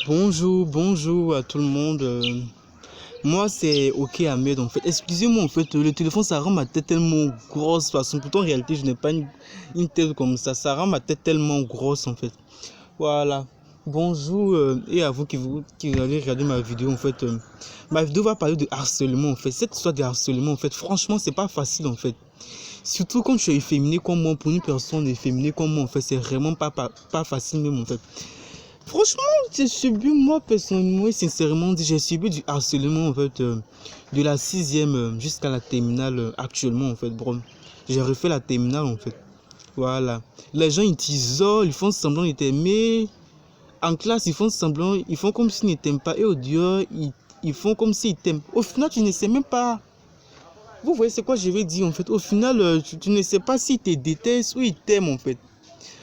Bonjour à tout le monde. Moi, c'est OK Ahmed en fait. Excusez-moi en fait, le téléphone ça rend ma tête tellement grosse parce que pourtant en réalité je n'ai pas une tête comme ça. Ça rend ma tête tellement grosse en fait. Voilà. Bonjour et à vous qui allez regarder ma vidéo en fait. Ma vidéo va parler de harcèlement en fait. Cette histoire de harcèlement en fait, franchement, c'est pas facile en fait. Surtout quand tu es efféminé comme moi, pour une personne efféminée comme moi en fait, c'est vraiment pas facile même en fait. Franchement, j'ai subi, moi personnellement et sincèrement, j'ai subi du harcèlement en fait, de la sixième jusqu'à la terminale actuellement en fait, bro. J'ai refait la terminale en fait. Voilà. Les gens ils t'isolent, ils font semblant de t'aimer. En classe, ils font semblant, ils font comme s'ils ne t'aiment pas. Et au dehors, ils font comme s'ils t'aiment. Au final, tu ne sais même pas. Vous voyez c'est quoi je vais dire en fait. Au final, tu ne sais pas s'ils te détestent ou ils t'aiment en fait.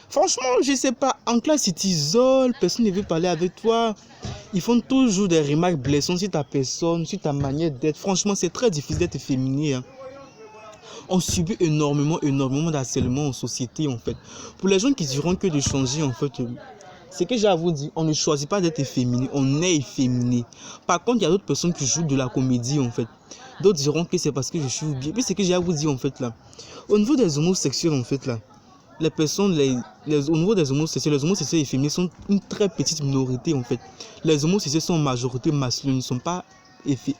Franchement, je sais pas. En classe, ils t'isolent, personne ne veut parler avec toi. Ils font toujours des remarques blessantes sur ta personne, sur ta manière d'être. Franchement, c'est très difficile d'être féminin. Hein. On subit énormément d'harcèlement en société, en fait. Pour les gens qui diront que de changer, en fait, c'est que j'ai à vous dire, on ne choisit pas d'être efféminé, on est efféminé. Par contre, il y a d'autres personnes qui jouent de la comédie, en fait. D'autres diront que c'est parce que je suis bien. Puis c'est que j'ai à vous dire, en fait, là. Au niveau des homosexuels, en fait, là. Les personnes, au niveau des homosexuels, les homosexuels efféminés sont une très petite minorité en fait. Les homosexuels sont en majorité masculins, ils ne sont pas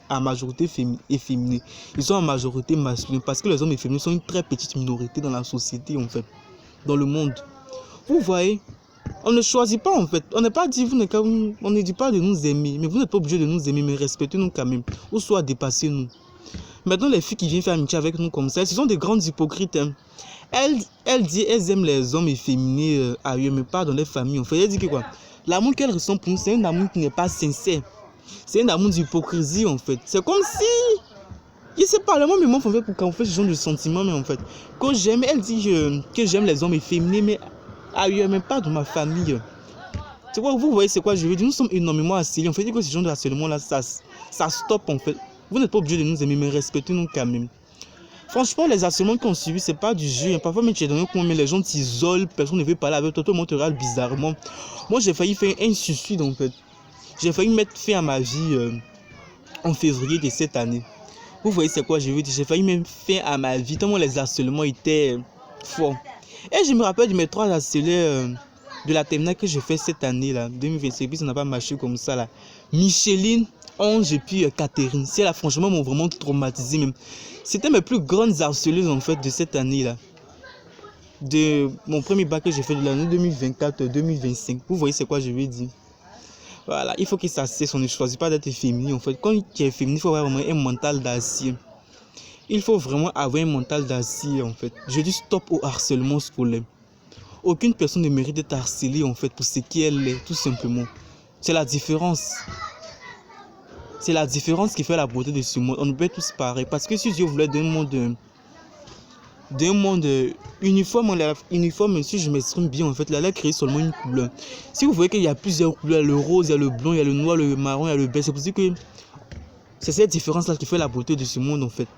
à majorité efféminés. Ils sont en majorité masculins parce que les hommes efféminés sont une très petite minorité dans la société en fait, dans le monde. Vous voyez, on ne choisit pas en fait. On n'est pas dit, on ne dit pas de nous aimer, mais vous n'êtes pas obligé de nous aimer, mais respectez-nous quand même, ou soit dépassez-nous. Maintenant, les filles qui viennent faire amitié avec nous comme ça, ce sont des grandes hypocrites. Hein. Elles disent elles aiment les hommes efféminés ailleurs, mais pas dans les familles. En fait, elles disent que quoi? L'amour qu'elles ressentent pour nous, c'est un amour qui n'est pas sincère. C'est un amour d'hypocrisie en fait. C'est comme si. Je sais pas, moi, mais moi, en fait, pour qu'on fait ce genre de sentiments, mais en fait. Quand j'aime, elle dit que j'aime les hommes efféminés, mais ailleurs, mais pas dans ma famille. Tu vois, vous voyez c'est quoi je veux dire? Nous sommes énormément harcelés. En fait, que ce genre de harcèlement-là, ça stoppe en fait. Vous n'êtes pas obligé de nous aimer, mais respectez-nous quand même. Franchement, les harcèlements qu'on subit, c'est pas du jeu. Hein. Parfois, même tu es dans un coin, mais les gens t'isolent, personne ne veut parler avec toi, tout le monde te regarde bizarrement. Moi, j'ai failli faire un suicide en fait. J'ai failli mettre fin à ma vie en février de cette année. Vous voyez, c'est quoi je veux dire? J'ai failli mettre fin à ma vie, tellement les harcèlements étaient forts. Et je me rappelle de mes 3 harcelés de la terminale que j'ai fait cette année-là, 2025, puis ça n'a pas marché comme ça là. Micheline, Ange et puis Catherine. C'est franchement, m'ont vraiment traumatisé même. C'était mes plus grandes harceleuses en fait de cette année-là. De mon premier bac que j'ai fait de l'année 2024-2025. Vous voyez c'est quoi je veux dire? Voilà, il faut que ça cesse. On ne choisit pas d'être féminin en fait. Quand tu es féminin, il faut avoir vraiment un mental d'acier. Il faut vraiment avoir un mental d'acier en fait. Je dis stop au harcèlement scolaire. Aucune personne ne mérite d'être harcelée en fait pour ce qu'elle est, tout simplement. C'est la différence. C'est la différence qui fait la beauté de ce monde. On ne peut tous pareil. Parce que si Dieu voulait d'un monde uniforme, si je m'exprime bien, en fait, là, il a créé seulement une couleur. Si vous voyez qu'il y a plusieurs couleurs, le rose, il y a le blanc, il y a le noir, le marron, il y a le beige, c'est pour ça que c'est cette différence-là qui fait la beauté de ce monde, en fait.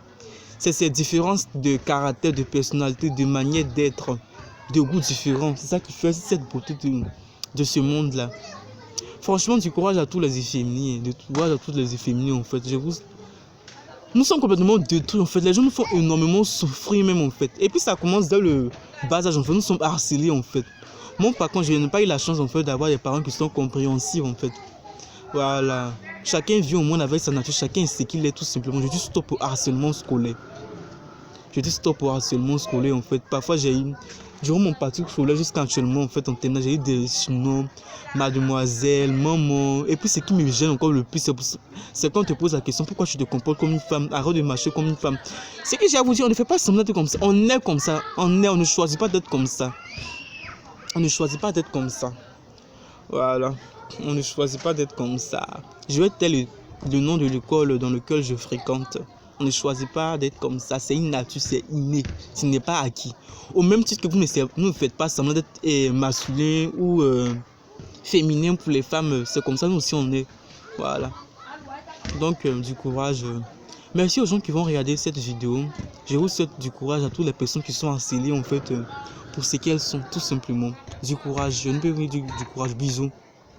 C'est cette différence de caractère, de personnalité, de manière d'être, de goûts différents. C'est ça qui fait cette beauté de ce monde-là. Franchement, du courage à tous les efféminés, du courage à tous les efféminés en fait. Nous sommes complètement détruits en fait. Les gens nous font énormément souffrir même en fait. Et puis ça commence dès le bas âge en fait. Nous sommes harcelés en fait. Moi par contre, je n'ai pas eu la chance en fait d'avoir des parents qui sont compréhensifs en fait. Voilà. Chacun vit au monde avec sa nature. Chacun sait qu'il est tout simplement. Je dis stop au harcèlement scolaire. Je dis stop au harcèlement scolaire en fait. Parfois j'ai eu, durant mon parcours scolaire jusqu'à actuellement en fait en terminale, j'ai eu des surnoms, mademoiselle, maman. Et puis ce qui me gêne encore le plus, c'est quand on te pose la question pourquoi tu te comportes comme une femme, arrête de marcher comme une femme. C'est que j'ai à vous dire, on ne fait pas semblant d'être comme ça. On est comme ça. On ne choisit pas d'être comme ça. On ne choisit pas d'être comme ça. Voilà. On ne choisit pas d'être comme ça. Je vais tel le nom de l'école dans laquelle je fréquente. On ne choisit pas d'être comme ça. C'est une nature, c'est inné. Ce n'est pas acquis. Au même titre que vous ne faites pas semblant d'être masculin ou féminin pour les femmes. C'est comme ça, nous aussi, on est. Voilà. Donc, du courage. Merci aux gens qui vont regarder cette vidéo. Je vous souhaite du courage à toutes les personnes qui sont harcelées, en fait, pour ce qu'elles sont, tout simplement. Du courage. Je ne peux vous dire du courage. Bisous.